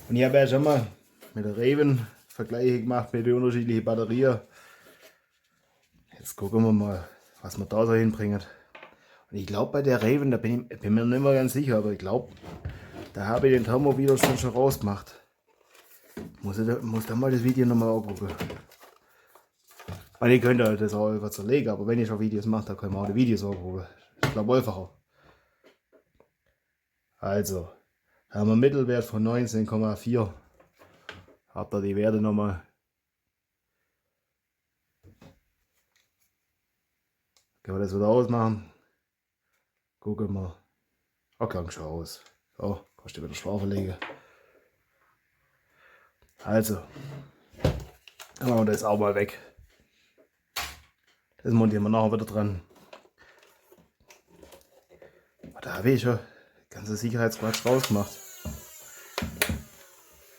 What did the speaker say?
Und ich habe ja schon mal mit der Raven Vergleiche gemacht mit den unterschiedlichen Batterien. Jetzt gucken wir mal, was wir da so hinbringen. Und ich glaube bei der Raven, da bin ich mir nicht mehr ganz sicher, aber ich glaube, da habe ich den Thermowiderstand schon rausgemacht. Muss da mal das Video nochmal angucken. Und ich könnte das auch einfach zerlegen, aber wenn ich schon Videos mache, dann können wir auch die Videos angucken. Ich glaube einfacher. Also, da haben wir einen Mittelwert von 19,4. Habt ihr die Werte nochmal. Können wir das wieder ausmachen? Gucken wir. Okay, schon aus. So, kannst du wieder schlafen legen. Also, dann machen wir das auch mal weg. Das montieren wir nachher wieder dran. Da habe ich schon ganze Sicherheitsquatsch rausgemacht.